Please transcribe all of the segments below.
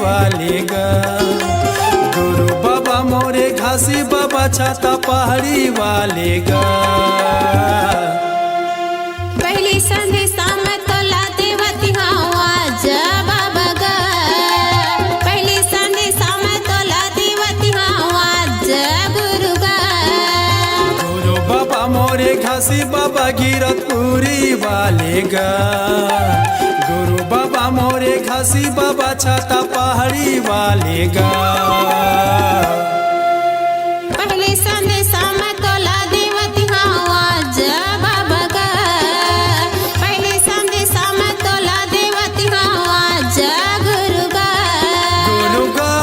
वाले गा। गुरु बाबा मोरे घासी बाबा छाता पहाड़ी वाले गा। पहली संदेशा में तोला देवती आवाज बाबा गा। पहली संदेशा में तोला देवती आवाज गुरु गा। गुरु बाबा मोरे घासी बाबा गिरतपुरी वाले गा। गुरु बाबा मोरे घासी बाबा छाता पहाड़ी वाले गा। पहली संदेशा में तोला देवती आवाज बाबा गा। पहली संदेशा में तोला देवती आवाज गुरु गा। गुरु गा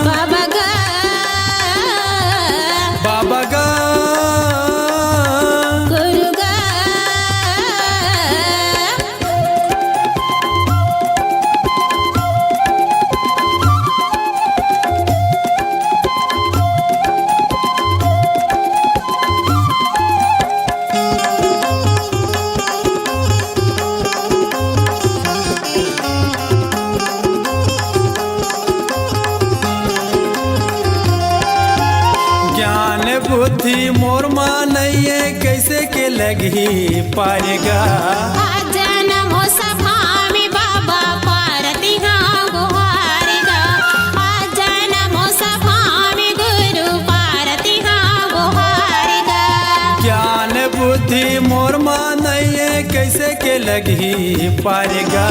बाबा गा। बाबा गा गुरु गा। ज्ञान बुद्धि मोर मानइए कैसे के लगी पारेगा। आज नमो सभा में बाबा पारती हाँ गुहार गा। आज नमो सभा में गुरु पारती हाँ गुहार गा। ज्ञान बुद्धि मोर मानइए कैसे के लगी पारेगा।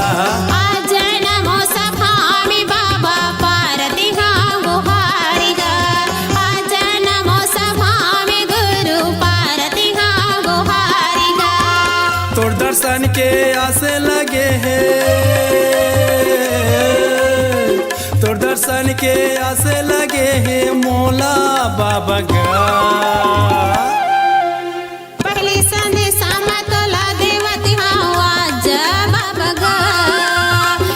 आज नमो सभा में बाबा पारती हाँ गुहार गा। आज नमो सभा में गुरु पारती हाँ गुहार गा। तोर दर्शन के आसे लगे हैं। तोर दर्शन के आसे लगे हैं मोला बाबा गा। पहली संदेशा में तोला देवती आवाज बाबा गा।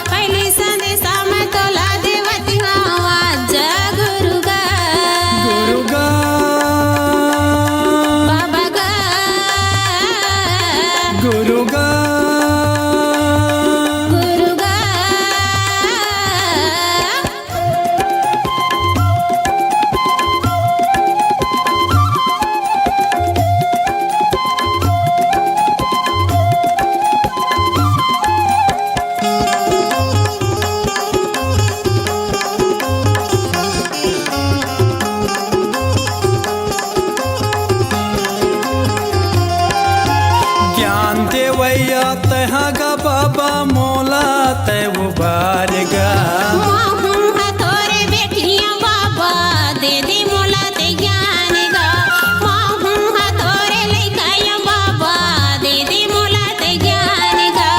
पहली संदेशा में तोला देवती आवाज गुरु गा। गुरु गा बाबा गा। गुरु गा गुरु गा। ज्ञान देवैया तहा गा बाबा मोला तय उबार गा। माहूं हथोरे बेटियां बाबा दे दे मोला ते ज्ञान गा। माहूं हथोरे लइकाया बाबा दे दे मोला ते ज्ञान गा।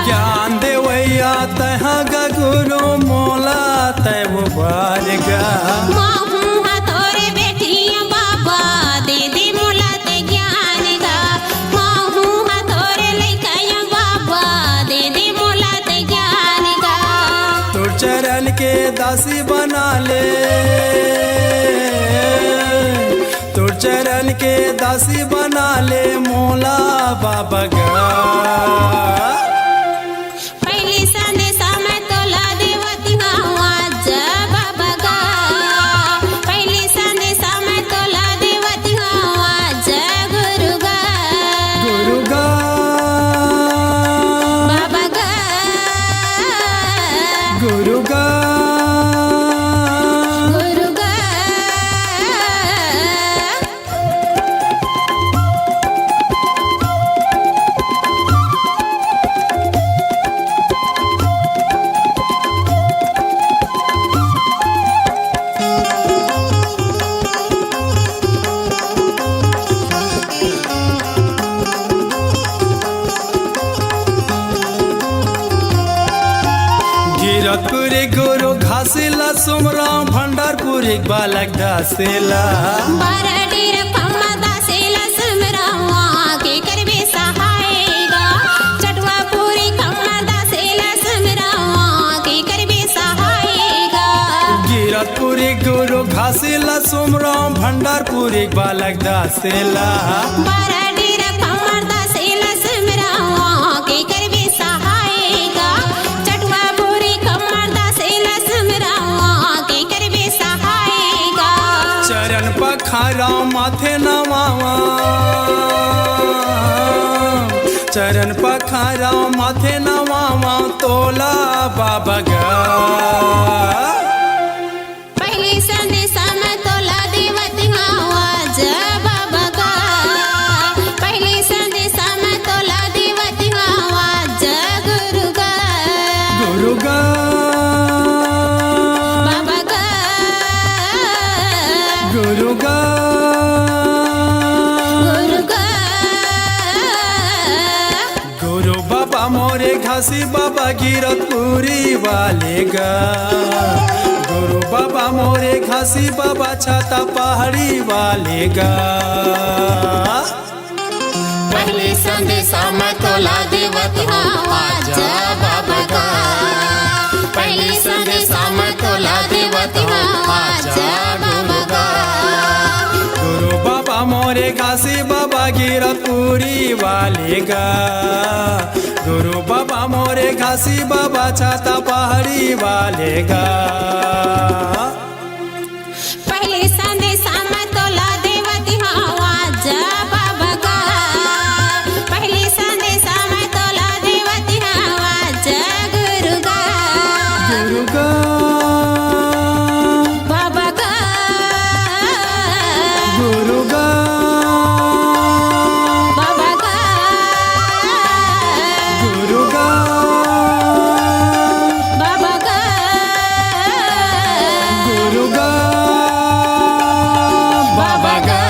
ज्ञान देवैया तहा गा गुरु मोला तय उबार गा। माहूं हथोरे बेटियां बाबा दे दे मोला ते ज्ञान गा। माहूं हथोरे लइकाया बाबा दे दे मोला ते ज्ञान गा। तोर चरण के दासी बना ले। तोर चरण के दासी बना ले मोला बाबा गा। पहली संदेशा में तोला देवती आवाज बाबा गा। पहली संदेशा में तोला देवती आवाज गुरु गा। गुरु गा बाबा गा। गुरु गा गुरु गा। गिरतपुरी गुरु घासीला सुमरा भंडारपुर बालक दासेला। बारडीर पम्मा दासेला सुमरावा के करबे सहाय गा। चटवा पूरी कम्मा दासेला सुमरावा के करबे सहाय गा। गिरतपुरी गुरु घासीला सुमरा भंडारपुर बालक दासेला। बारडीर पम्मा दासेला सुमरावा के करबे सहाय गा। चटवा पूरी कम्मा पखारा माथे नवावा, चरण पखारा माथे नवावा तोला बाबा गा। पहले संदेशा में तोला देवती आवाज बाबा गा। पहले संदेशा में तोला देवती आवाज गुरु गा। गुरु गा बाबा गा। गुरु गा गुरु गा। गुरु बाबा मोरे घासी बाबा गिरतपुरी वाले गा। गुरु बाबा मोरे घासी बाबा छाता पहाड़ी वाले गा। पहले संदेशा में तोला देवती आवाज बाबा गा। पहले संदेशा में तोला देवती आवाज बाबा गा। गुरु बाबा मोरे घासी बाबा गिरतपुरी वाले गा। गुरु बाबा मोरे घासी बाबा छाता पहाड़ी वाले गा। पहले संदेशा में तोला देवती आवाज बाबा गा। पहले संदेशा में तोला देवती आवाज गुरु गा। गुरु गा बाबा गा। गुरु गा बाबा गा। गुरु गा बाबा गा। गुरु गा बाबा गा।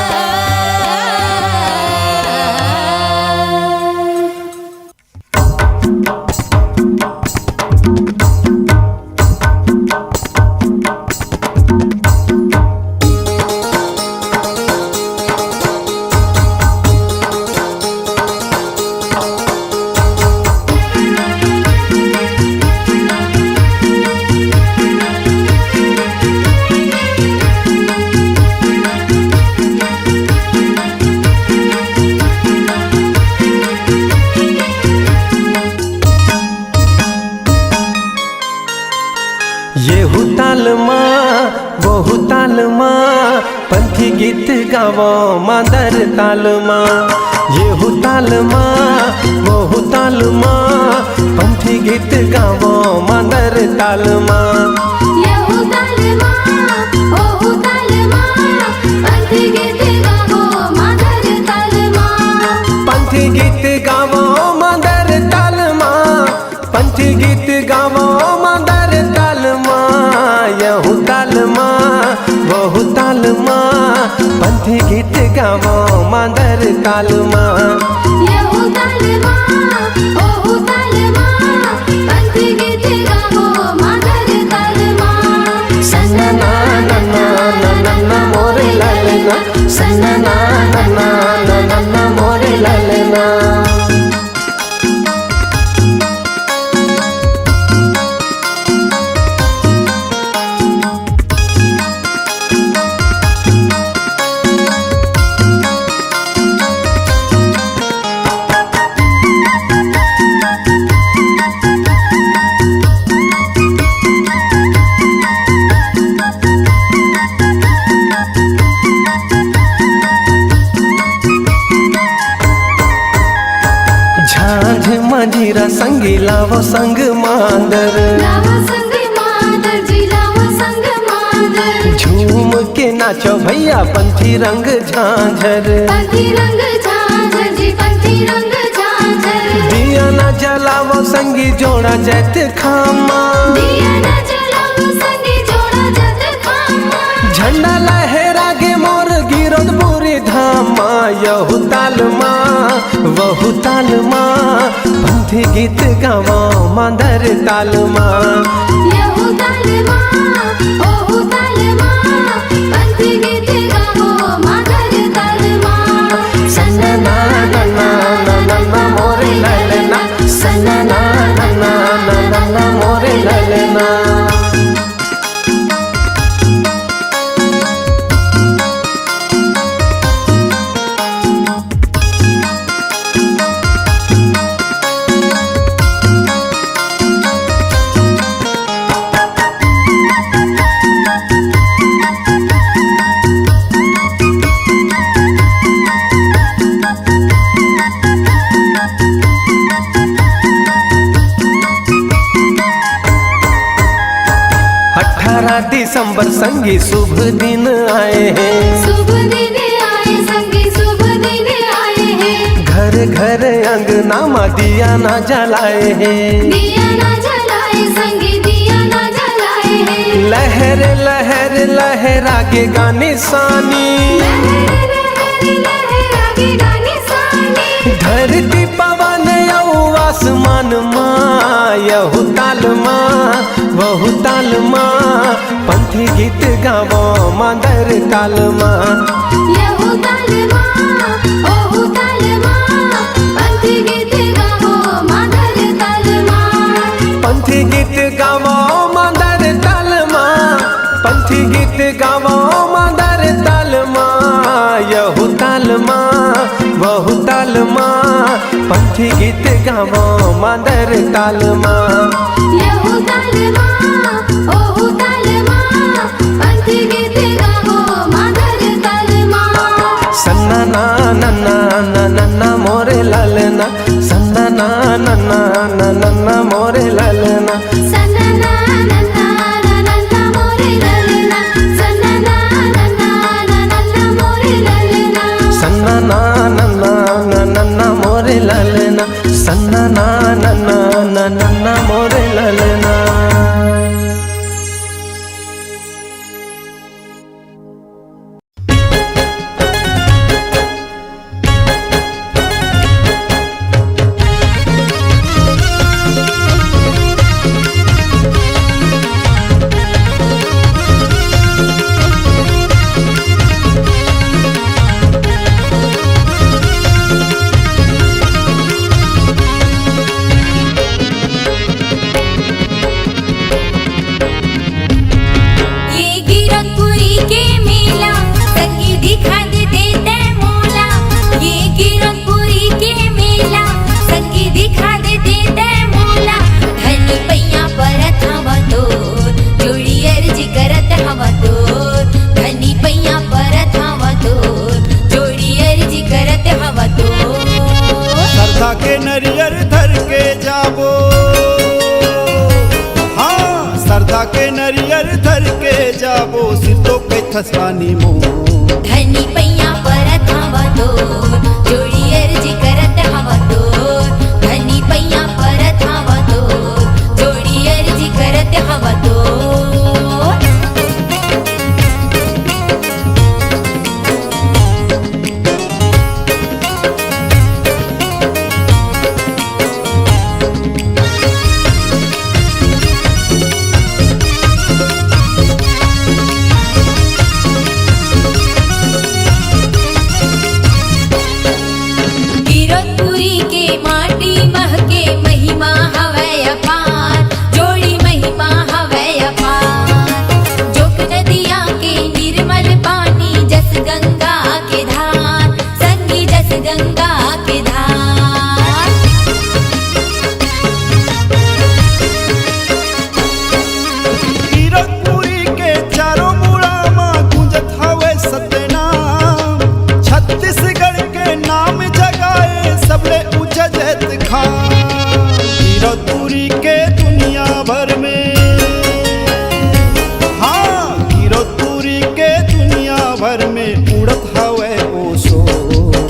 येहू ताल माँ बहु ताल माँ पंथी गीत गावो मादर ताल माँ। येहू ताल माँ बहु ताल माँ पंथी गीत गावो मादर ताल माँ। येहू ताल माँ ओहू ताल माँ पंथी गीत गावो मादर ताल माँ। पंथी गीत गावो मादर ताल माँ। पंथी गीत गावो मादर ताल माँ। येहू ताल माँ बहु ताल माँ पंथी गीत गावो मादर ताल माँ। येहू ताल माँ ओहू ताल माँ पंथी गीत गावो मादर ताल माँ। सन्ना ना ना ना ना ना ना मोरे ललना, सन्ना ना ना ना ना ना ना मोरे ललना। झांझ मंजीरा संगी लावो संग मांदर। लावा संग मादर जी लावा संग मादर। झूम के नाचो भैया पंथी रंग झांझर। पंथी रंग झांझर जी पंथी रंग झांझर। दिया ना जलावो संगी जोड़ा जैत खामा। दिया ना जलावो संगी जोड़ा जत खामा। झंडा लहरा गे मोर गिरद बुरी धामा। यहू ताल माँ वहू ताल माँ पंथी गीत गावो मादर ताल माँ। येहू ताल माँ ओहू ताल माँ पंथी गीत गावो मादर ताल माँ। सन्ना ना ना ना ना ना ना मोरे ललना, सन्ना ना ना ना ना ना ना मोरे ललना। 18 दिसंबर संगी शुभ दिन आए हैं। शुभ दिन आए संगी शुभ दिन आए हैं। घर घर अंगना में दिया ना जलाए हैं। दिया ना जलाए संगी दिया ना जलाए हैं। लहर लहर लहरा के गाने सानी, लहर लहर लहरा के गाने सानी। धरती पवन यऊ आसमान माँ, यहू ताल माँ वहू ताल माँ। पंथी गीत गावो मदर ताल माँ। यहू ताल माँ ओहू ताल माँ। पंथी गीत गावो मदर ताल माँ। पंथी गीत गावो मदर ताल माँ। पंथी गीत गावो मदर ताल माँ। यहू ताल माँ वहू ताल माँ। पंथी गीत गावो मदर ताल माँ। यहू ताल माँ ओहू ताल माँ। पंथी गीत गावो मदर ताल माँ। सन्ना ना नन्ना ना नन्ना मोरे ललना, सन्ना ना नन्ना ना नन्ना मोरे ललना। सन्ना नन्ना नन्ना मोरे ललना। सन्ना नन्ना नन्ना मोरे ललना। सन्ना ना नन्ना ना नन्ना मोरे ललना। सन्ना ना नन्ना ना नन्ना मोरे ललना। के नरियर धर के जाबो, हाँ सरधा के नरियर धर के जाबो। सिर तो पे थसरानी मो धनी पैया परत हवा तो जोड़ी अर्जी करत हवा तो। धनी पैया परत हवा तो जोड़ी अर्जी करत हवा तो। गिरौदपुरी के दुनिया भर में, हाँ गिरौदपुरी के दुनिया भर में उड़त हवे ओसो।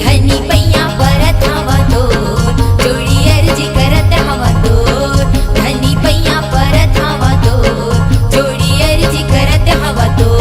धनी पैया परत हवा तो जोड़ी अर्जी करत हवा तो। धनी पैया परत हवा तो जोड़ी अर्जी करत हवा तो।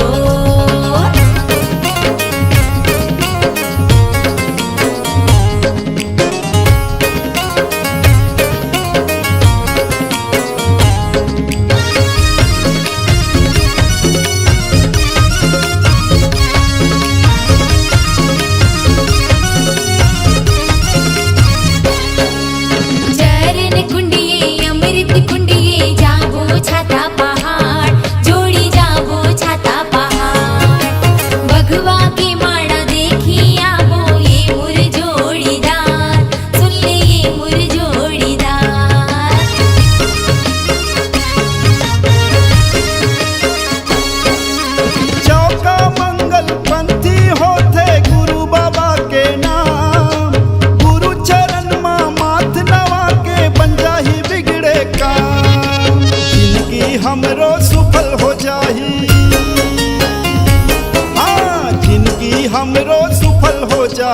हमरो सुफल हो जाए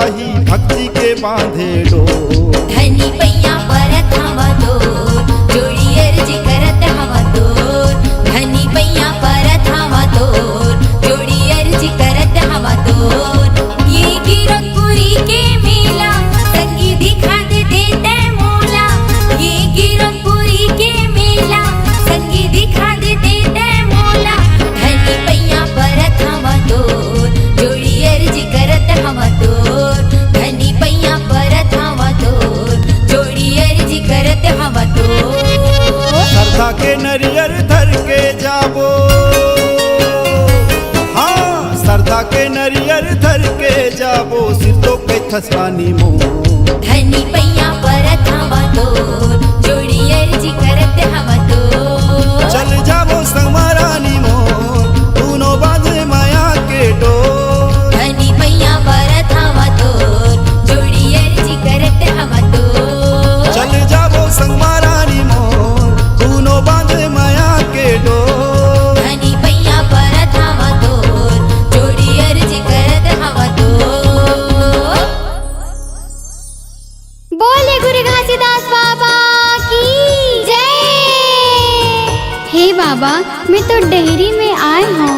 जाही भक्ति के बांधे डोर। धनी पैया परत हवा तोर जोड़ी अर्जी करत हवा तोर। धनी पैया परत हवा तोर जोड़ी अर्जी करत हवा तोर। ये गिरखपुरी के मेला संगी दिखा दे देते मोला। ये गिरखपुरी के मेला संगी दिखा दे देते मोला। धनी पैया परत हवा तोर जोड़ी अर्जी करत हवा तोर। धनी पैया परत हवा तोर जोड़ी अर्जी करत हवा तोर। श्रद्धा के नरियर धर के जाबो, हाँ श्रद्धा के नरियर धर के जाबो सिर तो पे थसरानी मोर। धनी पैया परत हवा तोर जोड़ी अर्जी करत हवा तोर। चल जाबो संगमारानी मोर दोनों बांधे माया के डोर। धनी पैया परत हवा तोर जोड़ी अर्जी करत हवा तोर। चल जाबो संगमारानी मोर दोनों बांधे माया के डोर। धनी पैया परत हवा तोर जोड़ी अर्जी करत हवा तोर। बोले गुरु घासीदास बाबा की जय। हे बाबा, मैं तो डेहरी में आए हूँ,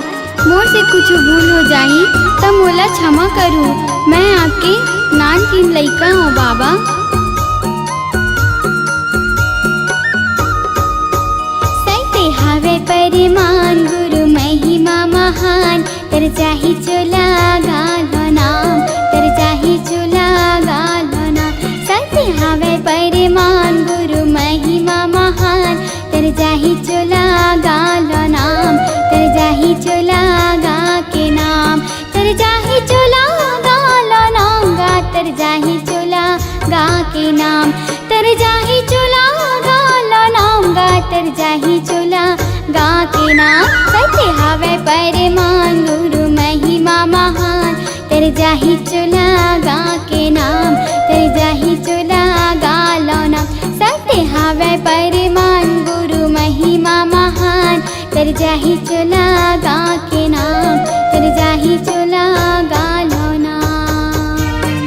मोर से कुछ भूल हो जाही तो मोला क्षमा करू। मैं आपके नान की लइका हूँ बाबा। सैते हावे परिमान गुरु महिमा महान। तर चाही चोला गालो नाम, तर चाही चोला गालो नाम। सैते हावे परिमान गुरु महिमा महान। तर चाही चोला गालो नाम, तर चाही चोला गा के नाम। तर चाही चोला गालो नाम गा, तर चाही चोला गा के नाम। तर चाही चोला गालो नाम गा, तर चाही चोला गा के नाम। सत्य हावे परिमान गुरु महिमा महान। तर चाही चोला गा के नाम, तर चाही चोला गालो नाम। सत्य हावे परिमान गुरु महिमा महान। तर चाही चोला गा के नाम, तर चाही चोला गालो नाम।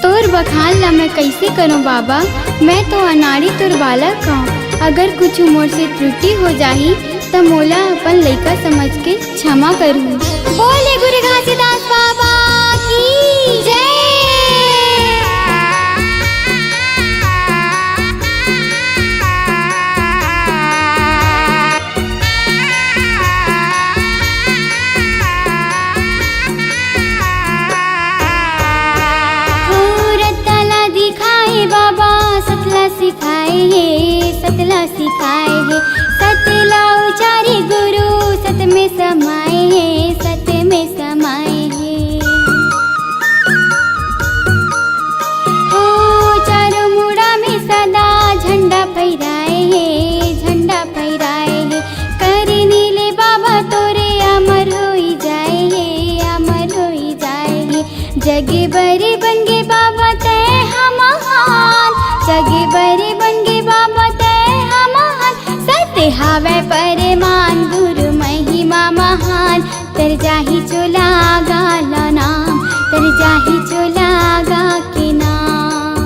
तोर बखान ला मैं कैसे करूं बाबा, मैं तो अनाड़ी तोर बालक हूँ। अगर कुछ मोर से त्रुटि हो जाही तो मोला अपन लइका समझ के क्षमा करू। बोले गुरु घासीदास बाबा की जय। बाबा सतला सिखाए है, सतला सिखाए है। सतला उचारे गुरु सत में समाए है, सत में समाए है। ओ चारों मुड़ा में सदा झंडा फहराए है, झंडा फहराए है। करे नीले बाबा तोरे अमर होई जाए है, अमर होई जाए है। जगे बरे बन गे बाबा तय हम महान। जगे बरे बन गे बाबा तय हम महान। सत्य हावे परिमान गुरु महिमा महान। तर जाही चोला गाला नाम, तर जाही चोला गा के नाम।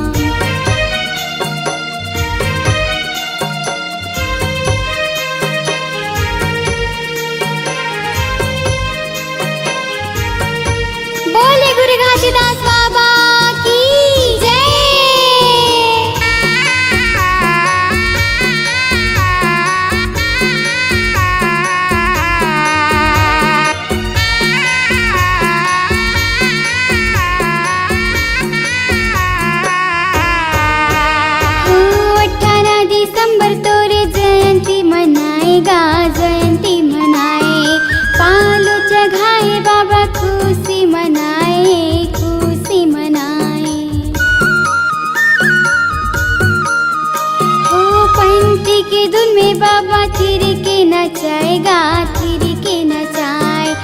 बोले गुरु घासीदास बाबा की जय। दिसंबर तोरे जयंती मनाएगा, जयंती मनाए। पालो चढ़ाए बाबा खुशी मनाए, खुशी मनाए। ओ पंती के धुन में बाबा थिर के नचाएगा, थिर के नचाए।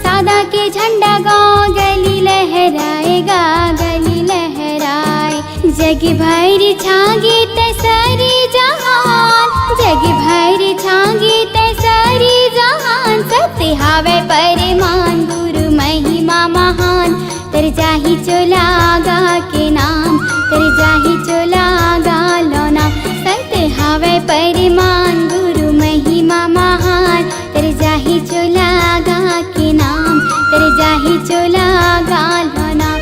सादा के झंडा गाँव गली लहराएगा, गली लहराए। जग भर छागे तैसारी जहान, जग भर छागे तैसारी जहान। सत्य हावे परिमान गुरु महिमा महान। तर जाही चोला गा के नाम तर जाही चोला गा लो नाम संत हावे परिमान गुरु महिमा महान तर जाही चोला गा के नाम तर जाही चोला गा लो नाम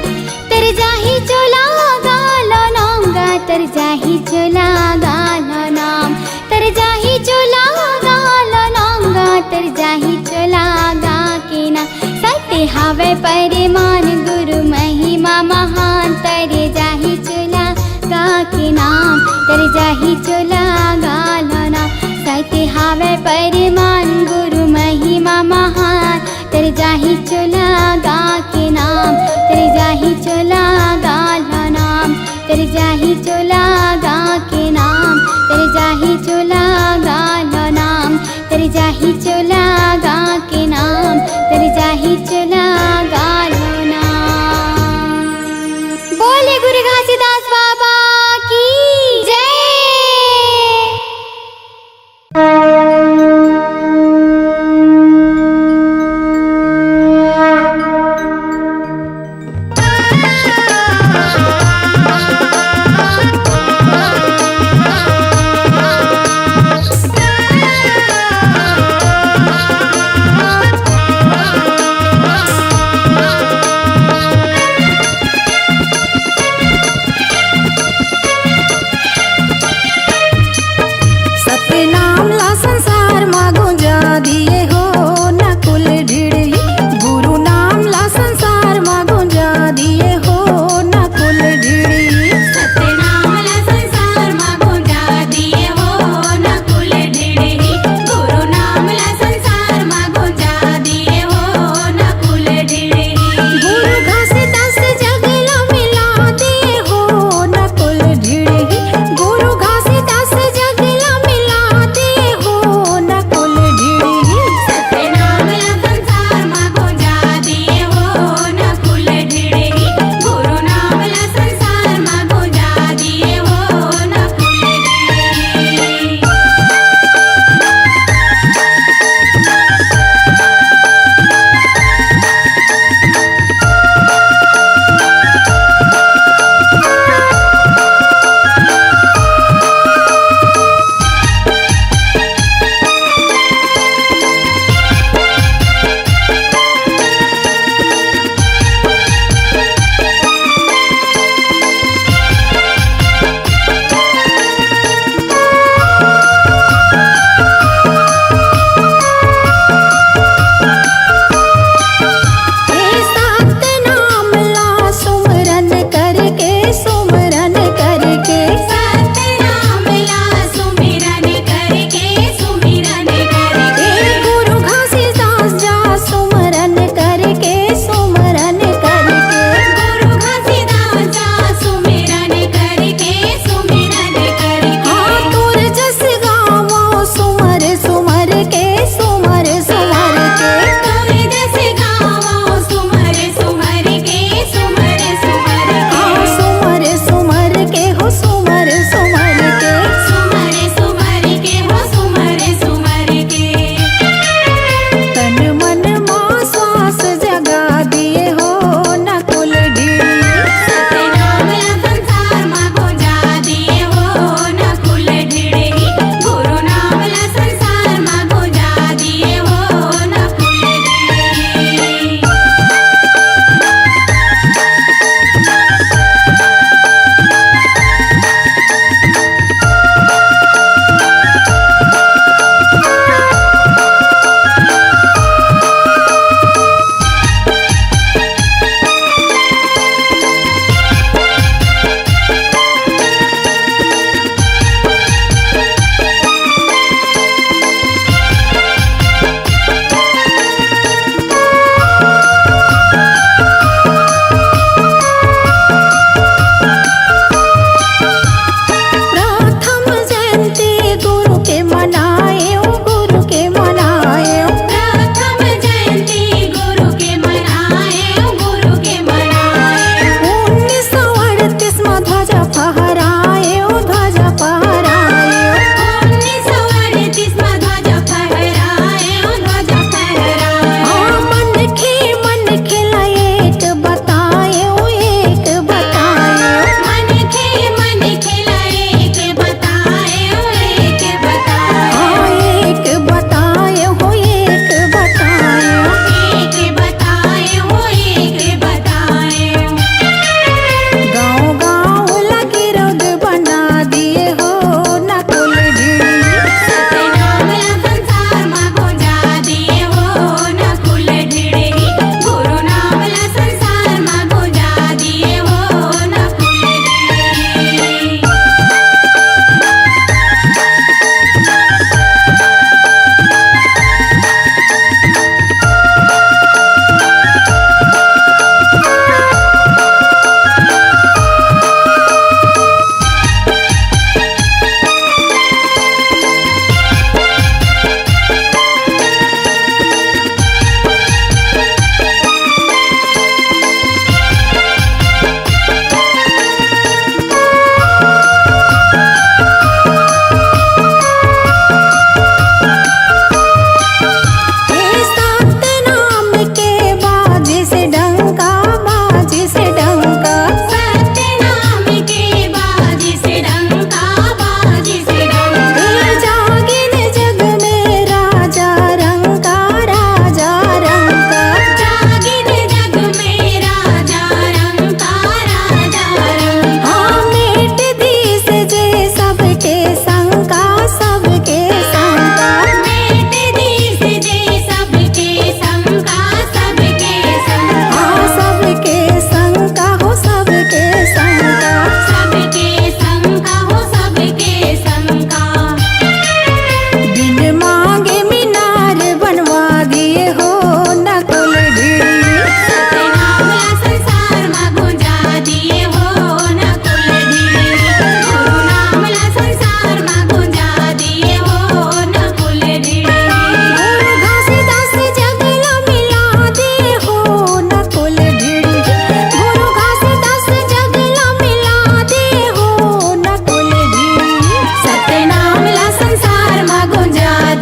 तर जाही चोला गा लो नाम गा तर जाही चोला गा लो नाम तर जाही चोला गा लो नाम गा तर जाही चोला गा के नाम सत्य हावे परिमान गुरु महिमा महान तर जाही चोला गा के नाम तर जाही चोला गा लो नाम सत्य हावे परिमान गुरु महिमा महान तर जाही चोला गा के नाम तर जाही चोला गा लो नाम तर जाही चोला गा के नाम तर जाही चोला गा लो नाम तर जाही चोला गा के नाम तर जाही चोला गा लो नाम। बोले गुरु घासीदास बाबा की जय।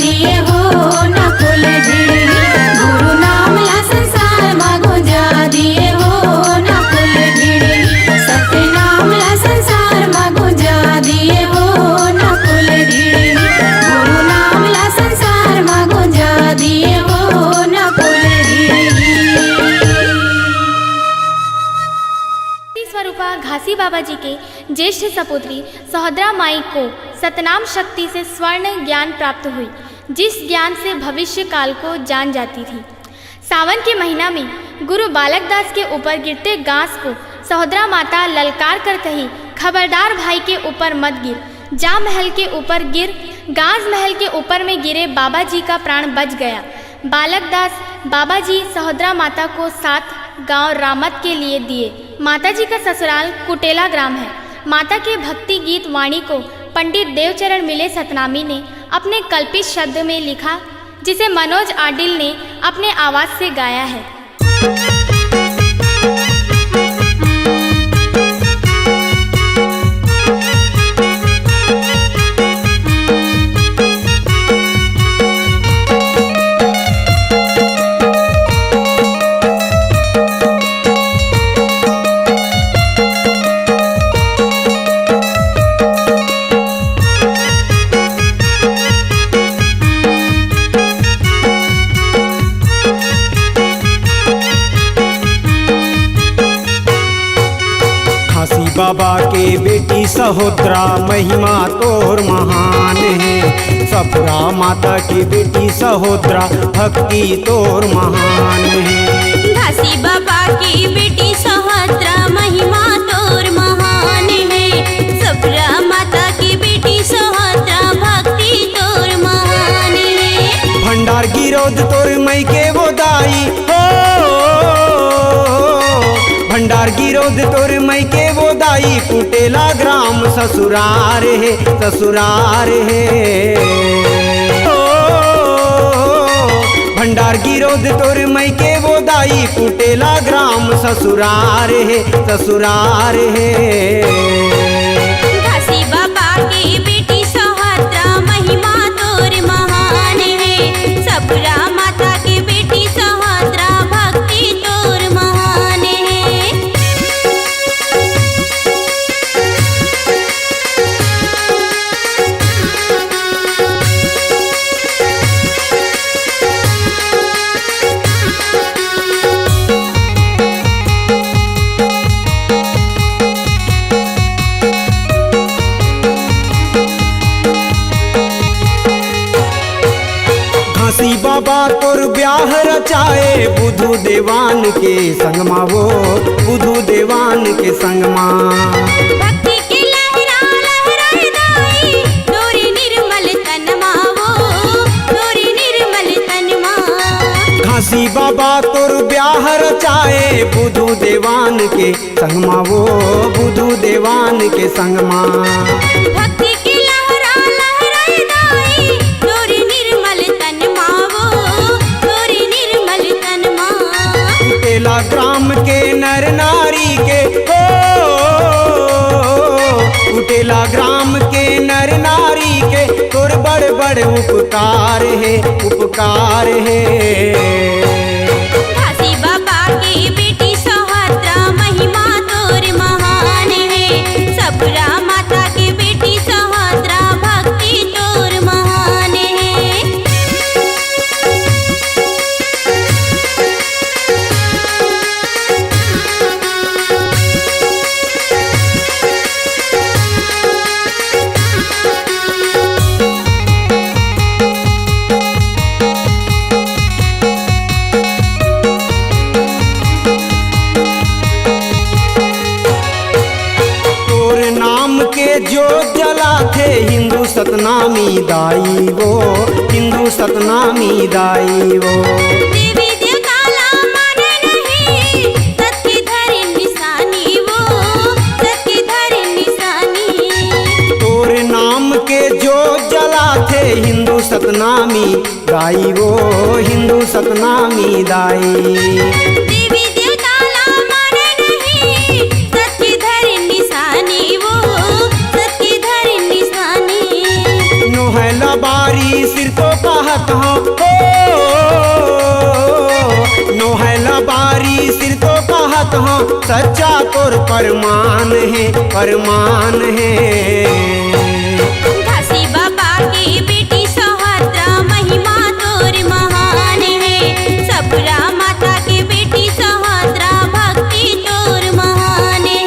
दिए हो नकुल भिड़ी गुरु नाम ला संसार मा गुंजा दिए हो नकुल भिड़ी सत्य नाम ला संसार मा गुंजा दिए हो नकुल भिड़ी गुरु नाम ला संसार मा गुंजा दिए हो नकुल भिड़ी। स्वरूपा घासी बाबा जी के ज्येष्ठ सपुत्री सहोदरा माई को सतनाम शक्ति से स्वर्ण ज्ञान प्राप्त हुई, जिस ज्ञान से भविष्य काल को जान जाती थी। सावन के महीना में गुरु बालक दास के ऊपर गिरते गांस को सहोदरा माता ललकार कर कही, खबरदार भाई के ऊपर मत गिर, जा महल के ऊपर गिर। गांस महल के ऊपर में गिरे, बाबा जी का प्राण बच गया। बालक दास बाबा जी सहोदरा माता को 7 गांव रामत के लिए दिए। माता जी का ससुराल कुटेला ग्राम है। माता के भक्ति गीत वाणी को पंडित देवचरण मिले सतनामी ने अपने कल्पित शब्द में लिखा, जिसे मनोज आडिल ने अपने आवाज से गाया है। बाबा के बेटी सहोदरा महिमा तोर महान है। सपुरा माता की बेटी सहोदरा भक्ति तोर महान है। घासी बाबा की बेटी सहोदरा महिमा तोर महान है। सपुरा माता की बेटी सहोदरा भक्ति तोर महान है। भंडार गिरोद तोर मई के वो दाई हो, भंडार गिरोद तोर मई के वो दाई। कुटेला ग्राम ससुरार है, ससुरार है। ओ भंडार गिरोद तोर मई के वो दाई। कुटेला ग्राम ससुरार है, ससुरार है। घासी बाबा की बेटी सहोदरा महिमा तोर महान है। सपुरा माता की बेटी सहोदरा भक्ति तोर महान है। घासी बाबा तोर ब्याह रचाए बुधु देवान के संगमा वो, बुधु देवान के संगमा। भक्ति की लहरा लहराए दाई तोरी निर्मल तनमा वो, तोरी निर्मल तनमा। घासी बाबा तोर ब्याह रचाए बुधु देवान के संगमा वो, बुधु देवान के संगमा। भक्ति की लहरा लहराए दाई तोरी निर्मल तनमा वो, तोरी निर्मल तनमा। कुटेला ग्राम के नर नारी के हो, कुटेला ग्राम के नर नारी के तोर बड़ बड़ उपकार है, उपकार है। घासी बाबा की बेटी सहोदरा महिमा तोर महान है। सपुरा माता की बेटी सहोदरा भक्ति तोर महान है। जो जला थे हिंदू सतनामी दाई वो, हिंदू सतनामी दाई वो। देवी देवता ला माने नहीं सत्य धरे निशानी वो, सत्य धरे निशानी। तोर नाम के जो जला थे हिंदू सतनामी दाई वो, हिंदू सतनामी दाई। देवी देवता ला माने नहीं सत्य धरे निशानी वो, सत्य धरे निशानी। नोहला बारी सिर तो का कहत हूँ नोहला बारी सिर तो कहत हूँ सच्चा तोर परमान है परमान है। घासी बाबा की बेटी सहोत्रा महिमा तोर महान है। सपुरा माता की बेटी सहोत्रा भक्ति तोर महान है।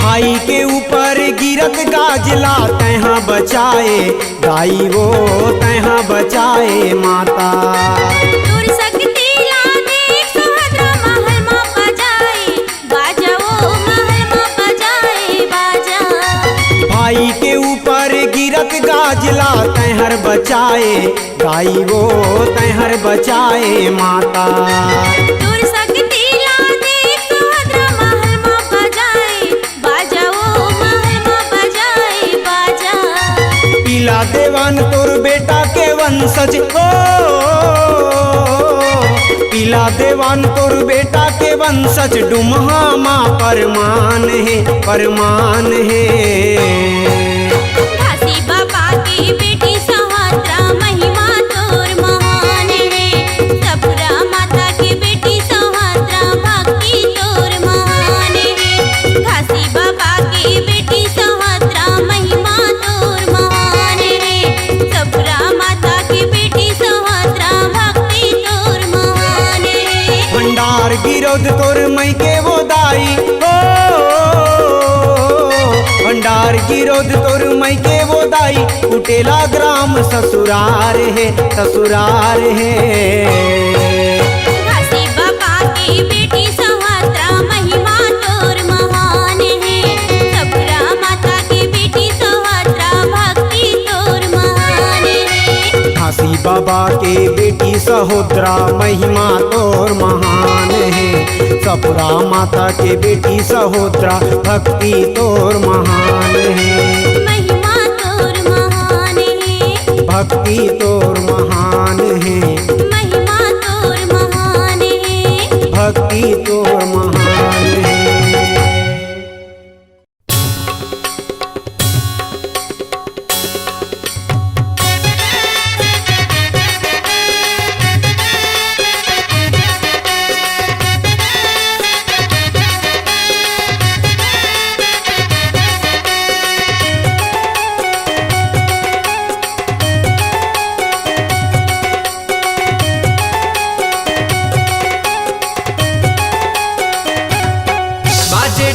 भाई के ऊपर गिरत गाजला तैहा बचाए गाई वो तैहा बचाए माता। तोर शक्ति ला देख सहोत्रा महल में बजाए बाजा ओ महल में बजाए बाजा। भाई के ऊपर गिरत गाजला तैहर बचाए गाई वो तैहर बचाए माता। तोर शक्ति ला देख सहोत्रा महल में बजाए बाजा ओ महल में बजाए बाजा। पीला देवान तोर बेटा के वंशज हो पीला देवान तोर बेटा के वंशज डुमहा माँ परमान है परमान है। घासी बाबा की बेटी सहोत्रा महिमा तोर महान है। सपुरा माता की बेटी सहोत्रा भक्ति तोर महान है। घासी बाबा की बेटी सहोत्रा महिमा तोर महान है। सपुरा माता की बेटी सहोत्रा भक्ति तोर महान है। भंडार गिरोध तोर मई के वो दाई हो भंडार गिरोध तोर मई के वो दाई कुटेला ग्राम ससुरार है ससुरार है। घासी बाबा की बेटी सहोत्रा महिमा तोर महान है। सपुरा माता की बेटी सहोत्रा भक्ति तोर महान है। घासी बाबा के बेटी सहोत्रा महिमा तोर महान है। सपुरा माता के बेटी सहोत्रा भक्ति तोर महान है। महिमा तोर महान है। भक्ति तोर महान है। महिमा तोर महान है। भक्ति तोर महान है।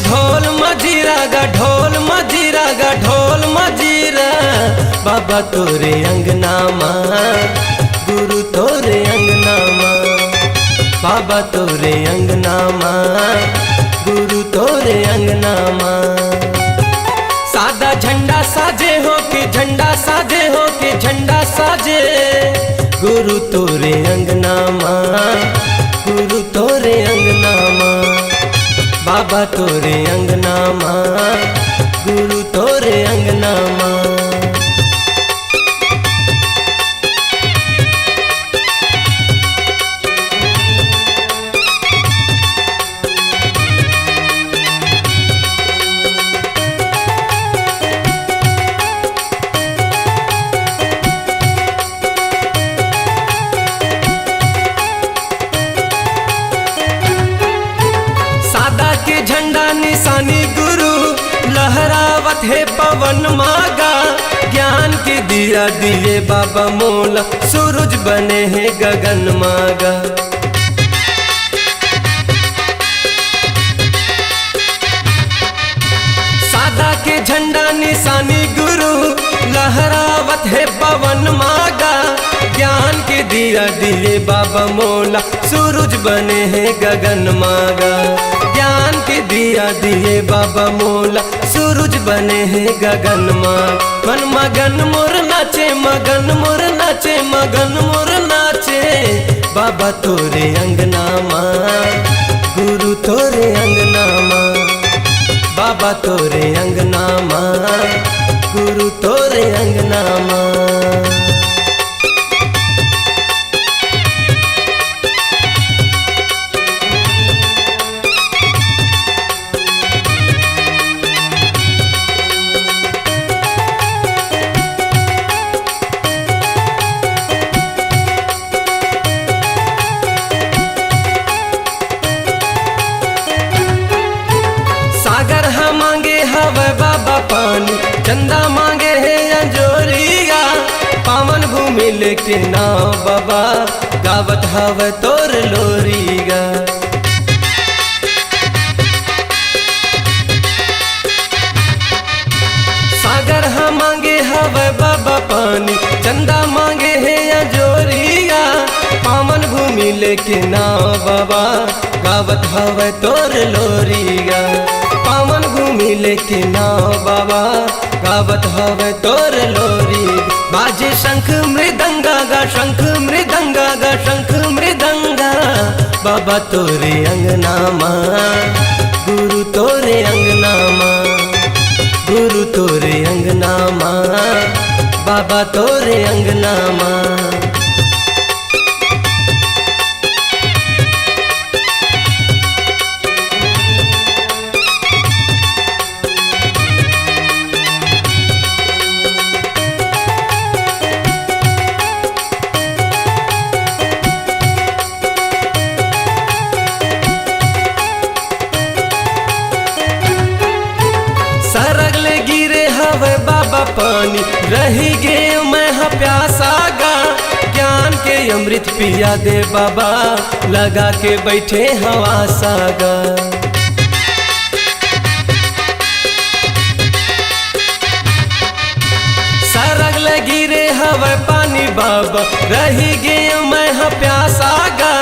ढोल मजीरा बाबा तोरे अंगना माँ गुरु तोरे अंगना माँ बाबा तोरे अंगना माँ गुरु तोरे अंगना माँ। सादा झंडा साजे हो के झंडा साजे हो के झंडा साजे गुरु तोरे अंगना माँ गुरु तोरे अंगना माँ बाबा तोरे अंगना माँ गुरु तोरे अंगना माँ। सादा के झंडा निशानी गुरु लहरावत है पवन मागा ज्ञान के दिया दिए बाबा मोला सूरज बने हैं गगन मागा। सादा के झंडा निशानी गुरु लहरावत है पवन मागा ज्ञान के दिया दिए बाबा मोला सूरज बने हैं गगन मागा। ज्ञान के दिया दिए बाबा मोला सूरज बने हैं गगन माग। मन मगन मोर नाचे मगन मोर नाचे मगन मोर नाचे बाबा तोरे अंगना माँ गुरु तोरे अंगना माँ, बाबा तोरे अंगना माँ, गुरु तोरे अंगना माँ। सागर हम मांगे हवे बाबा पानी, चंदा मांगे है अंजोरिया, पावन भूमि लेके नाव बाबा, गावत हवे तोर लोरिया। सागर हम मांगे हवे बाबा पानी, चंदा मांगे है अंजोरिया, पावन भूमि लेके नाव बाबा, गावत हवे तोर लोरिया। पावन भूमि लेके नाव बाबा, गावत हवे तोर लोरी। बाजे शंख मृदंगा गा, शंख मृदंगा गा, शंख मृदंगा, बाबा तोरे अंगना माँ, गुरु तोरे अंगना माँ, गुरु तोरे अंगना माँ, बाबा तोरे अंगना माँ। सरगले गिरे हवे बाबा पानी, रही गे मैं हा प्यासा गा, ज्ञान के अमृत पिया दे बाबा, लगा के बैठे हवा सागा। सरगले गिरे हवे पानी बाबा, रही गे मैं हा प्यासा गा,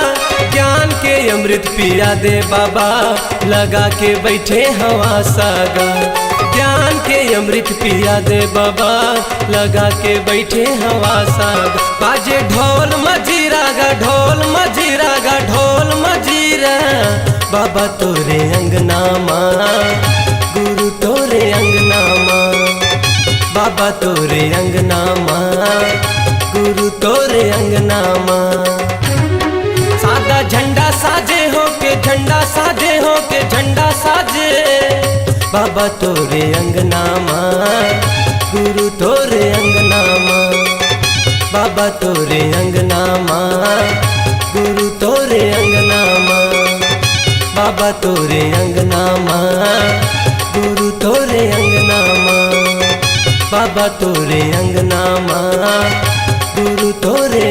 ज्ञान के अमृत पिया दे बाबा, लगा के बैठे हवा सागा। ज्ञान के अमृत पिया दे बाबा, लगा के बैठे हवा साग। बाजे ढोल मजीरा गा, ढोल मजीरा गा, ढोल मजीरा, बाबा तोरे अंगना माँ, गुरु तोरे अंगना माँ, बाबा तोरे अंगना माँ, गुरु तोरे अंगना माँ। सादा झंडा साजे हो के, झंडा साजे हो के, झंडा साजे, बाबा तोरे अंगना माँ, गुरु तोरे अंगना माँ, बाबा तोरे अंगना माँ, गुरु तोरे अंगना माँ, बाबा तोरे अंगना माँ, गुरु तोरे अंगना माँ, बाबा तोरे अंगना माँ, गुरु तोरे